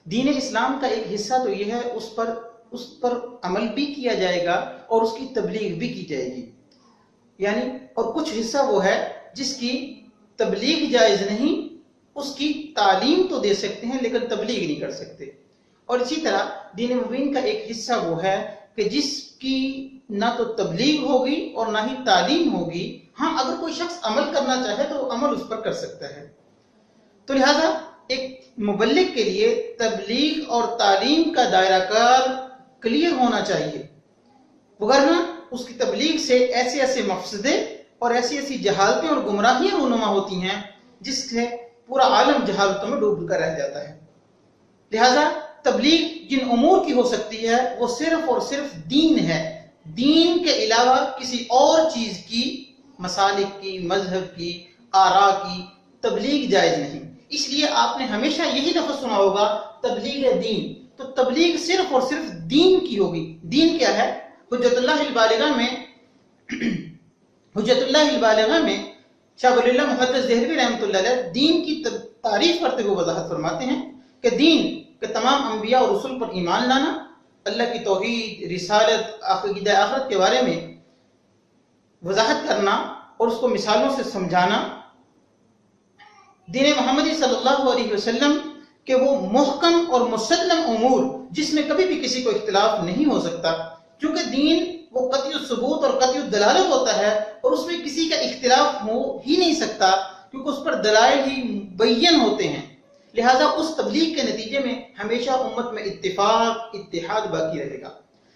دین اسلام کا ایک حصہ تو یہ ہے اس پر عمل بھی کیا جائے گا اور اس کی تبلیغ بھی کی جائے گی، یعنی اور کچھ حصہ وہ ہے جس کی تبلیغ جائز نہیں، اس کی تعلیم تو دے سکتے ہیں لیکن تبلیغ نہیں کر سکتے۔ اور اسی طرح دین مبین کا ایک حصہ وہ ہے کہ جس کی نہ تو تبلیغ ہوگی اور نہ ہی تعلیم ہوگی، ہاں اگر کوئی شخص عمل کرنا چاہے تو عمل اس پر کر سکتا ہے۔ تو لہذا ایک مبلغ کے لیے تبلیغ اور تعلیم کا دائرہ کار کلیئر ہونا چاہیے، وگرنہ اس کی تبلیغ سے ایسے مفسدے اور ایسی جہالتیں اور گمراہیاں رونما ہوتی ہیں جس سے پورا عالم جہالتوں میں ڈوب کر رہ جاتا ہے۔ لہذا تبلیغ جن امور کی ہو سکتی ہے وہ صرف اور صرف دین ہے، دین کے علاوہ کسی اور چیز کی، مسالک کی، مذہب کی، آراء کی تبلیغ جائز نہیں۔ اس لیے آپ نے ہمیشہ یہی لفظ سنا ہوگا، تبلیغ دین۔ تو تبلیغ صرف اور صرف دین کی ہوگی۔ دین کیا ہے؟ حجت اللہ البالغہ میں شاہ ولی اللہ محدث دہلوی رحمۃ اللہ علیہ دین کی تعریف کرتے ہوئے وضاحت فرماتے ہیں کہ دین کہ تمام انبیاء اور رسول پر ایمان لانا، اللہ کی توحید، رسالت، عقیدہ آخرت کے بارے میں وضاحت کرنا اور اس کو مثالوں سے سمجھانا، دین محمدی صلی اللہ علیہ وسلم کہ وہ محکم اور مسلم امور جس میں کبھی بھی کسی کو اختلاف نہیں ہو سکتا، کیونکہ دین وہ قطعی الثبوت اور قطعی الدلالت ہوتا ہے اور اس میں کسی کا اختلاف ہو ہی نہیں سکتا کیونکہ اس پر دلائل ہی مبین ہوتے ہیں۔ لہٰذا اس تبلیغ کے نتیجے میں ہمیشہ امت میں اتفاق، اتحاد باقی رہے گا۔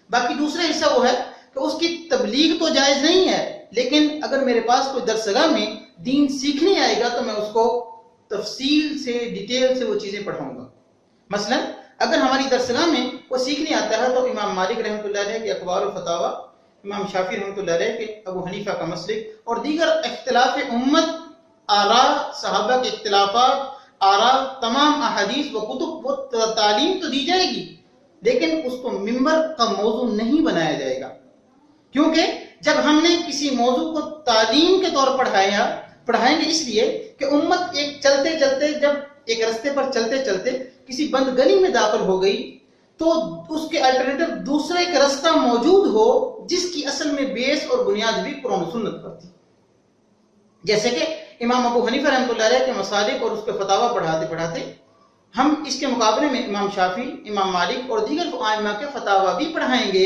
باقی دوسرا حصہ وہ ہے کہ اس کی تبلیغ تو جائز نہیں ہے، لیکن اگر میرے پاس کوئی درسگاہ میں دین سیکھنے آئے گا تو میں اس کو تفصیل سے، ڈیٹیل سے وہ چیزیں پڑھاؤں گا۔ مثلا اگر ہماری درسگاہ میں وہ سیکھنے آتا ہے تو امام مالک رحمۃ اللہ علیہ کے اقوال و فتاوی، امام شافعی رحمۃ اللہ علیہ کے ابو حنیفہ کا مسلک اور دیگر اختلاف امت، آراء، صحابہ کے اختلافات، آراء، تمام احادیث و کتب و تعلیم تو دی جائے گی، لیکن اس کو ممبر کا موضوع نہیں بنایا جائے گا، کیونکہ جب ہم نے کسی موضوع کو تعلیم کے طور پر پڑھائیں گے اس لیے کہ امت ایک چلتے چلتے، جب ایک رستے پر چلتے چلتے کسی بند گلی میں داخل ہو گئی تو اس کے الٹرنیٹو دوسرا ایک رستہ موجود ہو جس کی اصل میں بیس اور بنیاد بھی قرآن و سنت پر تھی۔ جیسے کہ امام ابو حنیفہ رحمۃ اللہ علیہ کے مسالک اور اس کے فتاوی پڑھاتے ہم اس کے مقابلے میں امام شافعی، امام مالک اور دیگر ائمہ کے فتاوی بھی پڑھائیں گے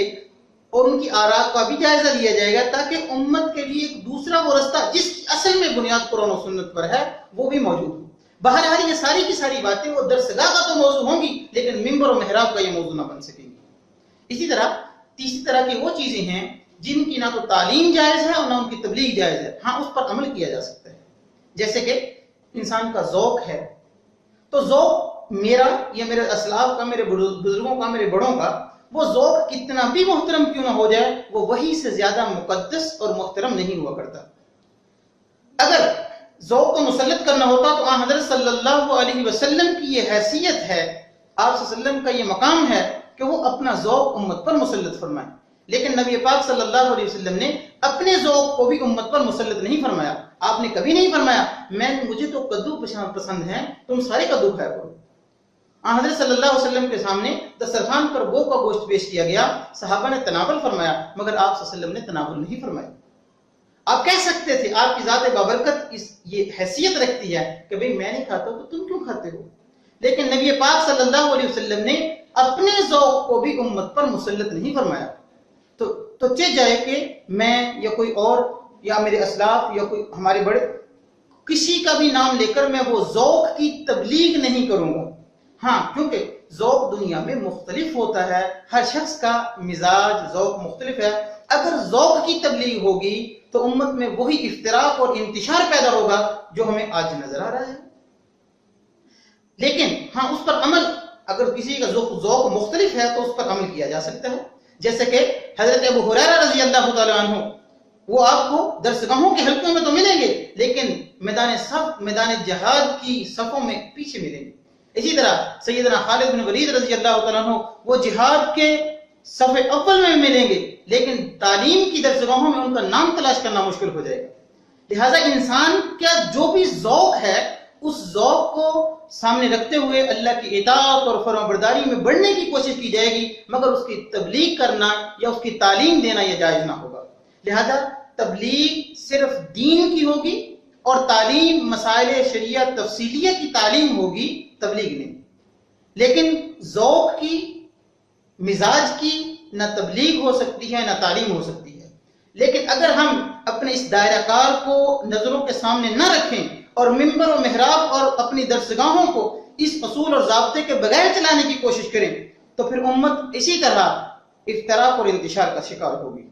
اور ان کی آراء کا بھی جائزہ لیا جائے گا تاکہ امت کے لیے ایک دوسرا وہ رستہ جس کی اصل میں بنیاد قرآن و سنت پر ہے وہ بھی موجود ہو۔ بہرحال یہ ساری کی ساری باتیں وہ درسگاہ کا تو موضوع ہوں گی لیکن ممبر و محراب کا یہ موضوع نہ بن سکیں گی۔ اسی طرح تیسری طرح کی وہ چیزیں ہیں جن کی نہ تو تعلیم جائز ہے اور نہ ان کی تبلیغ جائز ہے، ہاں اس پر عمل کیا جا سکتا ہے۔ جیسے کہ انسان کا ذوق ہے، تو ذوق میرا یا میرے اسلاف کا، میرے بزرگوں کا، میرے بڑوں کا، وہ ذوق کتنا بھی محترم کیوں نہ ہو جائے وہ وہی سے زیادہ مقدس اور محترم نہیں ہوا کرتا۔ اگر ذوق کو مسلط کرنا ہوتا تو حضرت صلی اللہ علیہ وسلم کی یہ حیثیت ہے، آپ صلی اللہ علیہ وسلم کا یہ مقام ہے کہ وہ اپنا ذوق امت پر مسلط فرمائیں، لیکن نبی پاک صلی اللہ علیہ وسلم نے اپنے ذوق کو بھی امت پر مسلط نہیں فرمایا۔ آپ نے کبھی نہیں فرمایا مجھے تو کدو پسند ہے، تم سارے کدو کھایا کرو۔ حضرت صلی اللہ علیہ وسلم کے سامنے دسترخوان پر گو کا گوشت پیش کیا گیا، صحابہ نے تناول فرمایا مگر آپ صلی اللہ علیہ وسلم نے تناول نہیں فرمایا۔ آپ کہہ سکتے تھے، آپ کی ذات بابرکت یہ حیثیت رکھتی ہے کہ بھئی میں نہیں کھاتا تو تم کیوں کھاتے ہو، لیکن نبی پاک صلی اللہ علیہ وسلم نے اپنے ذوق کو بھی امت پر مسلط نہیں فرمایا۔ تو چہ جائے کہ میں یا کوئی اور یا میرے اسلاف یا کوئی ہمارے بڑے کسی کا بھی نام لے کر میں وہ ذوق کی تبلیغ نہیں کروں گا، ہاں کیونکہ ذوق دنیا میں مختلف ہوتا ہے، ہر شخص کا مزاج ذوق مختلف ہے۔ اگر ذوق کی تبلیغ ہوگی تو امت میں وہی افتراق اور انتشار پیدا ہوگا جو ہمیں آج نظر آ رہا ہے۔ لیکن ہاں اس پر عمل، اگر کسی کا ذوق مختلف ہے تو اس پر عمل کیا جا سکتا ہے۔ جیسے کہ حضرت ابو ہریرہ رضی اللہ تعالی عنہ، وہ آپ کو درسگاہوں کے حلقوں میں تو ملیں گے لیکن میدان جہاد کی صفوں میں پیچھے ملیں گے۔ اسی طرح سیدنا خالد بن ولید رضی اللہ تعالیٰ عنہ وہ جہاد کے صف اول میں ملیں گے لیکن تعلیم کی درسگاہوں میں ان کا نام تلاش کرنا مشکل ہو جائے گا۔ لہٰذا انسان کا جو بھی ذوق ہے اس ذوق کو سامنے رکھتے ہوئے اللہ کی اطاعت اور فرمانبرداری میں بڑھنے کی کوشش کی جائے گی، مگر اس کی تبلیغ کرنا یا اس کی تعلیم دینا یہ جائز نہ ہوگا۔ لہذا تبلیغ صرف دین کی ہوگی اور تعلیم مسائل شریعت تفصیلیہ کی تعلیم ہوگی، تبلیغ نہیں۔ لیکن ذوق کی، مزاج کی نہ تبلیغ ہو سکتی ہے نہ تعلیم ہو سکتی ہے۔ لیکن اگر ہم اپنے اس دائرہ کار کو نظروں کے سامنے نہ رکھیں اور ممبر و محراب اور اپنی درسگاہوں کو اس اصول اور ضابطے کے بغیر چلانے کی کوشش کریں تو پھر امت اسی طرح افتراق اور انتشار کا شکار ہوگی۔